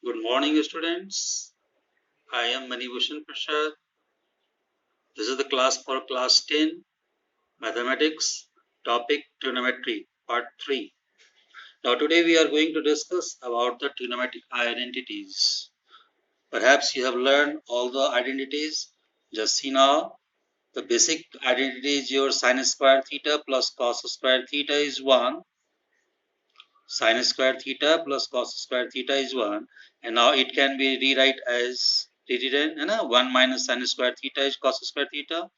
Good morning, students. I am Bhusan Prasad. This is the class for class 10 mathematics topic trigonometry part 3. Now today we are going to discuss about the trigonometric identities. Perhaps you have learned all the identities. Just see now the basic identity is your sine square theta plus cos square theta is 1. Sine square theta plus cos square theta is 1, and now it can be rewrite as rewritten 1 minus sine square theta is cos square theta,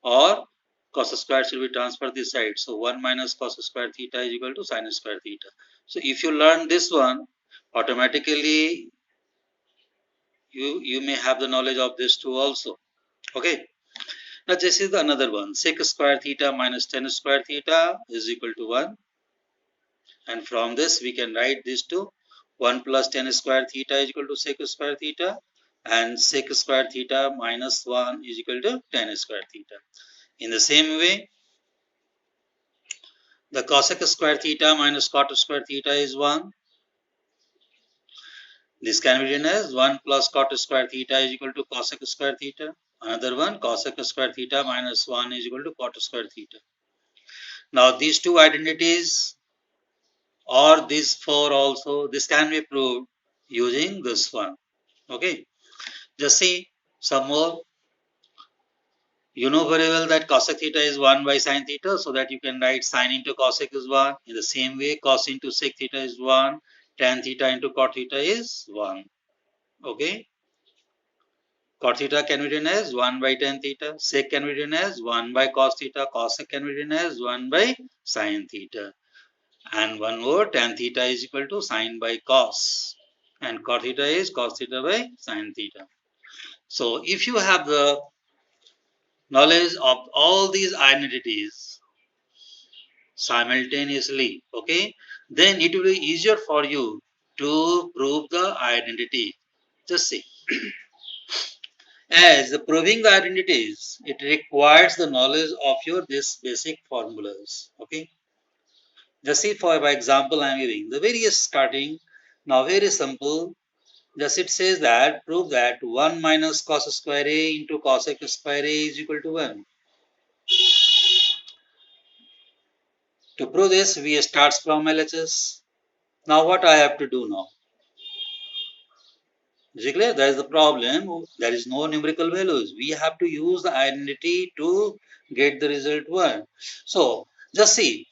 or cos square should be transferred this side. So 1 minus cos square theta is equal to sine square theta. So if you learn this one, automatically you may have the knowledge of this too also. Okay. Now this is the another one. Sec square theta minus tan square theta is equal to 1. And from this we can write this to 1 plus tan square theta is equal to sec square theta, and sec square theta minus 1 is equal to tan square theta. In the same way, the cosec square theta minus cot square theta is 1. This can be written as 1 plus cot square theta is equal to cosec square theta. Another one, cosec square theta minus 1 is equal to cot square theta. Now these two identities or these four also, this can be proved using this one. Okay. Just see some more. You know very well that cosec theta is 1 by sine theta, so that you can write sine into cosec is 1. In the same way, cos into sec theta is 1. Tan theta into cot theta is 1. Okay. Cot theta can be written as 1 by tan theta. Sec can be written as 1 by cos theta. Cosec can be written as 1 by sine theta. And one more, tan theta is equal to sine by cos. And cot theta is cos theta by sine theta. So if you have the knowledge of all these identities simultaneously, okay, then it will be easier for you to prove the identity. Just see. As proving the identities, it requires the knowledge of your this basic formulas. Okay. Just see, for example, I am giving the very starting. Now very simple. Just it says that prove that 1 minus cos square a into cosec square a is equal to 1. To prove this, we start from LHS. Now what I have to do now? Is it clear? That is the problem. There is no numerical values. We have to use the identity to get the result 1. So just see,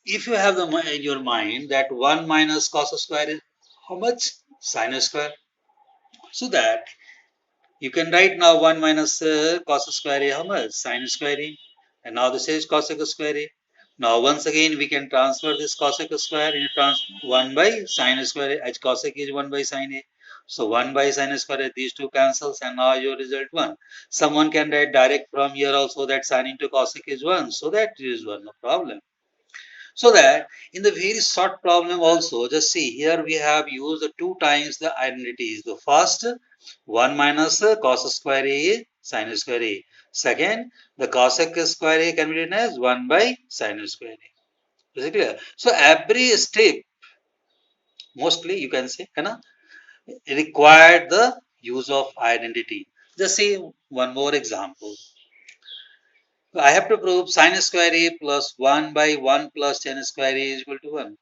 if you have in your mind that 1 minus cos square is how much? Sine square. So that you can write now 1 minus cos square a how much? Sine square a. And now this is cosec square a. Now once again we can transfer this cosec square into 1 by sine square a, as cosec is 1 by sine a. So 1 by sine square a, these two cancels, and now your result 1. Someone can write direct from here also that sine into cosec is 1. So that is 1, no problem. So that in the very short problem also, just see here we have used 2 times the identities. The first 1 minus cos square a sine square a. Second, the cosec square a can be written as 1 by sine square a. Is it clear? So every step, mostly you can say, required the use of identity. Just see one more example. I have to prove sine square a plus 1 by 1 plus tan square a is equal to 1.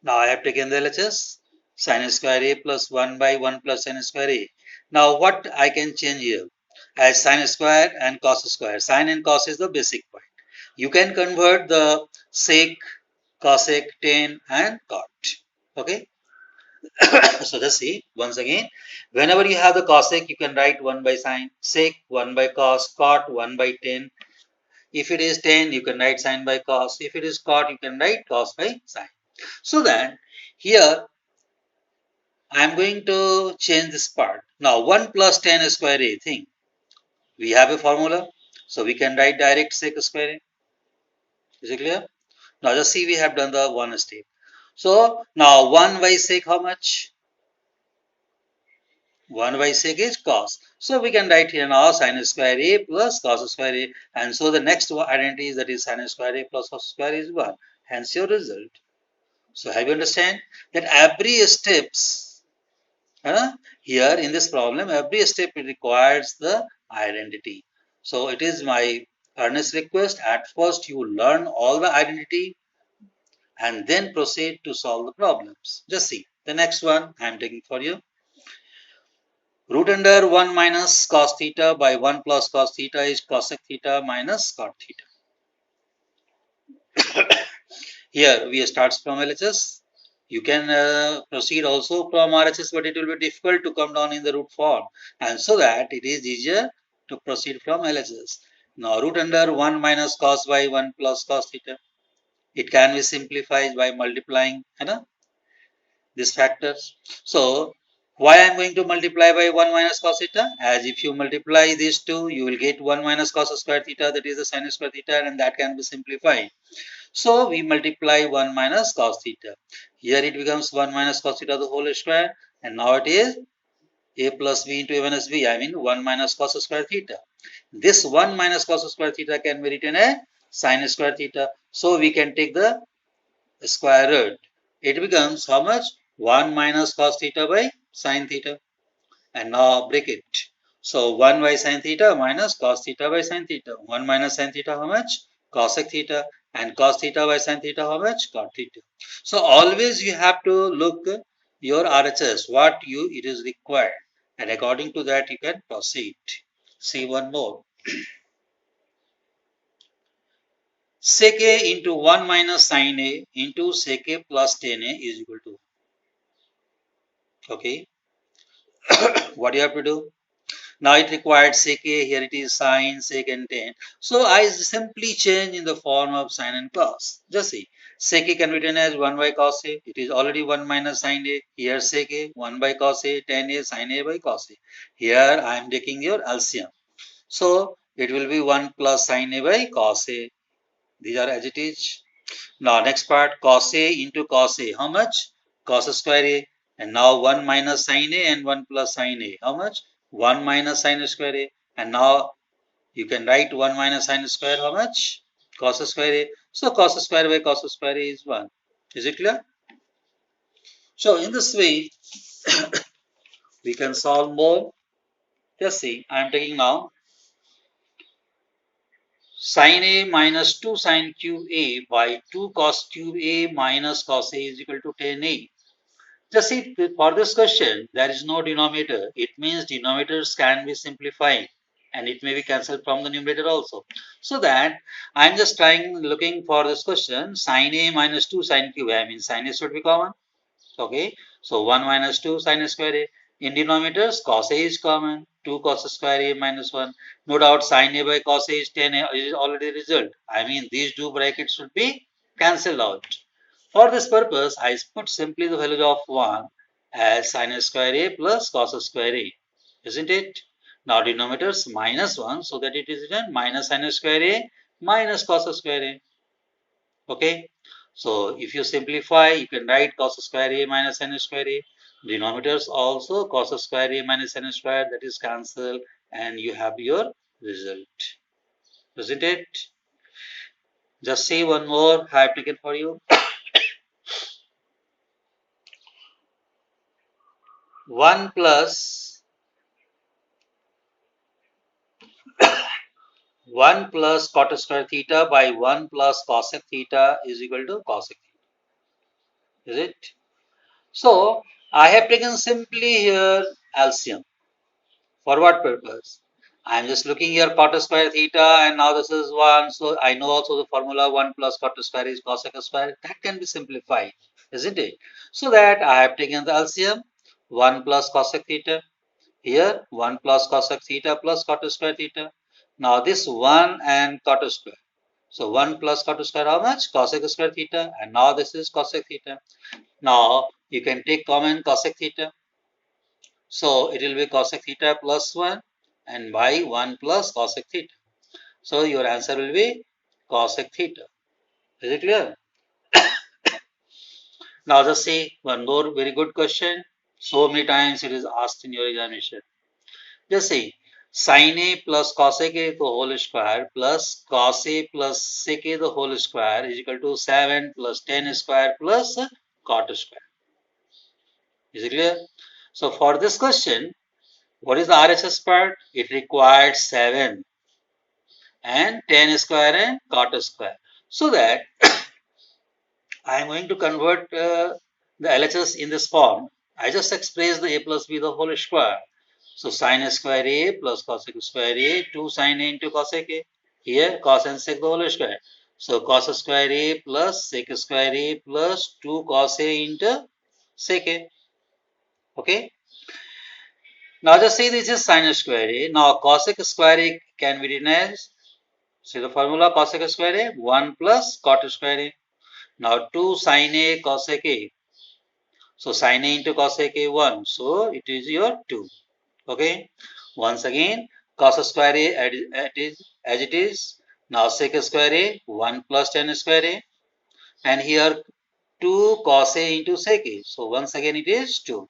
Now I have taken the LHS, sine square a plus 1 by 1 plus sine square a. Now what I can change here? As sine square and cos square. Sine and cos is the basic point. You can convert the sec, cosec, tan and cot. Okay. So let's see once again. Whenever you have the cosec, you can write 1 by sine, sec 1 by cos, cot 1 by tan. If it is tan, you can write sine by cos. If it is cot, you can write cos by sine. So that here I am going to change this part. Now 1 plus tan square a thing. We have a formula. So we can write direct sec square a. Is it clear? Now just see, we have done the one step. So now 1 by sec how much? 1 by sec is cos. So we can write here now sine square a plus cos square a. And so the next identity is that is sine square a plus cos square is 1. Hence your result. So have you understand that every steps Here in this problem, every step requires the identity. So it is my earnest request. At first, you learn all the identity and then proceed to solve the problems. Just see the next one I am taking for you. Root under 1 minus cos theta by 1 plus cos theta is cosec theta minus cot theta. Here we start from LHS. You can proceed also from RHS, but it will be difficult to come down in the root form. And so that it is easier to proceed from LHS. Now root under 1 minus cos by 1 plus cos theta. It can be simplified by multiplying these factors. So why I am going to multiply by 1 minus cos theta? As if you multiply these two, you will get 1 minus cos square theta, that is the sin square theta, and that can be simplified. So we multiply 1 minus cos theta. Here it becomes 1 minus cos theta the whole square, and now it is a plus b into a minus b, I mean 1 minus cos square theta. This 1 minus cos square theta can be written as sin square theta. So we can take the square root. It becomes how much? 1 minus cos theta by sin theta. And now break it. So 1 by sin theta minus cos theta by sin theta. 1 minus sin theta how much? Cosec theta. And cos theta by sin theta how much? Cot theta. So always you have to look your RHS, what you it is required. And according to that you can proceed. See one more. Sec A into 1 minus sin A into sec A plus tan A is equal to. Okay. What do you have to do? Now it required sec A, here it is sine, sec and tan. So I simply change in the form of sine and cos. Just see, sec A can be written as 1 by cos A. It is already 1 minus sine A. Here sec A, 1 by cos A, tan A, sine A by cos A. Here I am taking your LCM. So it will be 1 plus sine A by cos A. These are as it is. Now next part, cos A into cos A. How much? Cos square A. And now 1 minus sin A and 1 plus sin A. How much? 1 minus sin square A. And now you can write 1 minus sin square. How much? Cos square A. So cos square by cos square A is 1. Is it clear? So in this way, we can solve more. Just see, I am taking now sin A minus 2 sin cube A by 2 cos cube A minus cos A is equal to tan A. Just see, for this question, there is no denominator. It means denominators can be simplified and it may be cancelled from the numerator also. So that I am just looking for this question, sin A minus 2 sin cube A. I mean, sin A should be common. Okay, so 1 minus 2 sin square A. In denominators, cos A is common. 2 cos square A minus 1. No doubt sin A by cos A is 10A is already result. I mean, these two brackets should be cancelled out. For this purpose, I put simply the value of 1 as sin square A plus cos square A. Isn't it? Now denominators minus 1, so that it is written minus sin square A minus cos square A. Okay. So if you simplify, you can write cos square A minus sin square A. Denominators also cos square A minus sin square, that is cancelled, and you have your result. Isn't it? Just say one more I have taken for you. 1 plus 1 plus cot square theta by 1 plus cosec theta is equal to cosec theta. Is it? So I have taken simply here LCM. For what purpose? I am just looking here cot square theta and now this is 1. So I know also the formula 1 plus cot square is cosec square. That can be simplified, isn't it? So that I have taken the LCM 1 plus cosec theta. Here 1 plus cosec theta plus cot square theta. Now this 1 and cot square. So 1 plus cot square how much? Cosec square theta, and now this is cosec theta. Now you can take common cosec theta. So it will be cosec theta plus 1 and by 1 plus cosec theta. So your answer will be cosec theta. Is it clear? Now just see one more very good question. So many times it is asked in your examination. Just see sin A plus cosec A the whole square plus cos A plus sec A the whole square is equal to 7 plus 10 square plus cot square. Is it clear? So for this question, what is the RHS part? It required 7 and 10 square and cot square. So that I am going to convert the LHS in this form. I just express the a plus b the whole square. So sin square a plus cosec square a, 2 sin a into cosec a. Here cos and sec the whole square. So cos square a plus sec square a plus 2 cos a into sec a. Okay. Now just say this is sin square a. Now cosec square a can be written as, see the formula cosec square a, 1 plus cot square a. Now 2 sin a cosec a. So sin a into cosec a 1. So it is your 2. Okay. Once again, cos square a as it is. Now sec square a 1 plus tan square a. And here 2 cos a into sec a. So once again it is 2.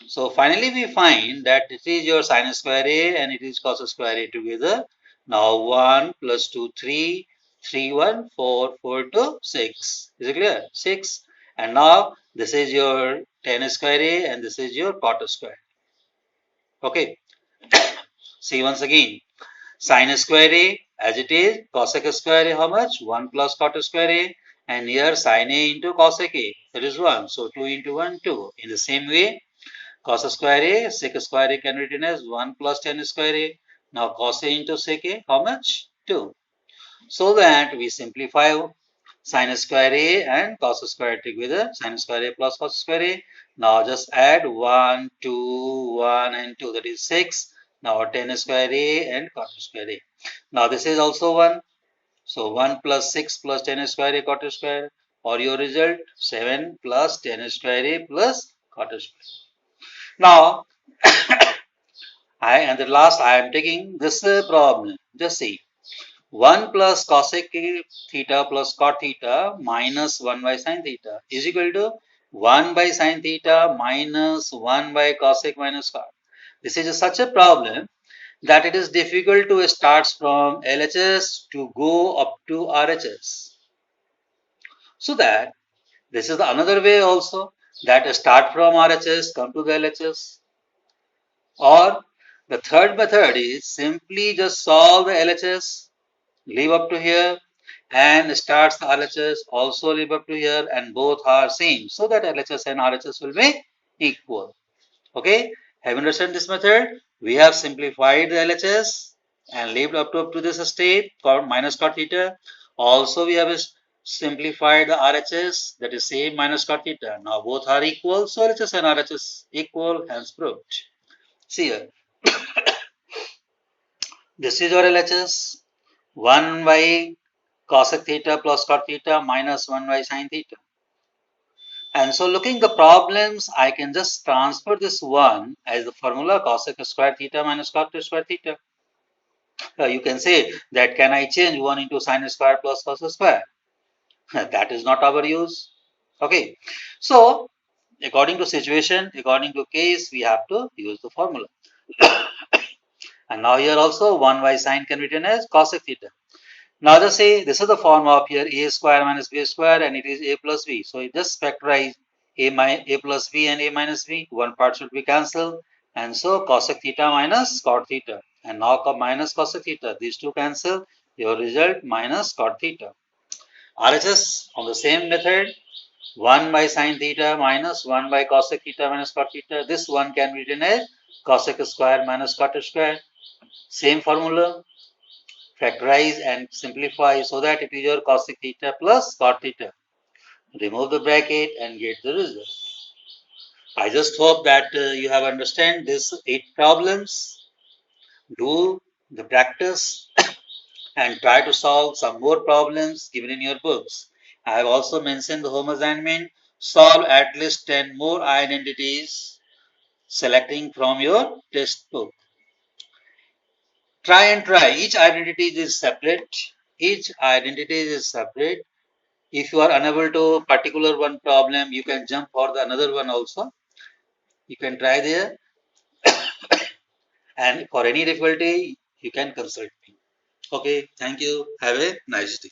So finally we find that it is your sin square a and it is cos square a together. Now 1 plus 2, 3, 3, 1, 4, 4, 2, 6. Is it clear? 6. And now this is your tan square a and this is your cot square. Okay. See once again. Sin square a as it is, cosec square a how much? 1 plus cot square a, and here sin a into cosec a, that is 1. So 2 into 1, 2. In the same way, cos square a, sec square a can be written as 1 plus tan square a. Now cos a into sec a, how much? 2. So that we simplify sin square a and cos square a together, sin square a plus cos square a. Now just add 1, 2, 1 and 2, that is 6. Now tan square a and cot square a. Now this is also 1. So 1 plus 6 plus tan square a cot square, or your result 7 plus tan square a plus cot square. Now and the last I am taking this problem. Just see. 1 plus cosec theta plus cot theta minus 1 by sin theta is equal to 1 by sin theta minus 1 by cosec minus cot. This is such a problem that it is difficult to start from LHS to go up to RHS. So that this is the another way also, that start from RHS, come to the LHS. Or the third method is simply just solve the LHS, leave up to here, and starts the RHS, also leave up to here, and both are same, so that LHS and RHS will be equal. Okay, have you understand this method? We have simplified the LHS and leave up to this state for minus cot theta. Also we have simplified the RHS, that is same minus cot theta. Now both are equal, so LHS and RHS equal, hence proved. See here, this is your LHS, 1 by cosec theta plus cot theta minus 1 by sin theta. And so looking the problems, I can just transfer this 1 as the formula cosec square theta minus cot square theta. You can say that can I change 1 into sin square plus cos square? That is not our use. Okay. So according to situation, according to case, we have to use the formula. And now here also 1 by sin can be written as cosec theta. Now just say this is the form of here a square minus b square and it is a plus b. So you just factorize a plus b and a minus b. One part should be cancelled. And so cosec theta minus cot theta. And now minus cosec theta. These two cancel. Your result minus cot theta. RHS on the same method. 1 by sin theta minus 1 by cosec theta minus cot theta. This one can be written as cosec square minus cot square. Same formula, factorize and simplify so that it is your cosec theta plus cot theta. Remove the bracket and get the result. I just hope that you have understand these 8 problems. Do the practice and try to solve some more problems given in your books. I have also mentioned the home assignment. Solve at least 10 more identities selecting from your textbook. Try and try. Each identity is separate. Each identity is separate. If you are unable to particular one problem, you can jump for the another one also. You can try there, and for any difficulty, you can consult me. Okay, thank you. Have a nice day.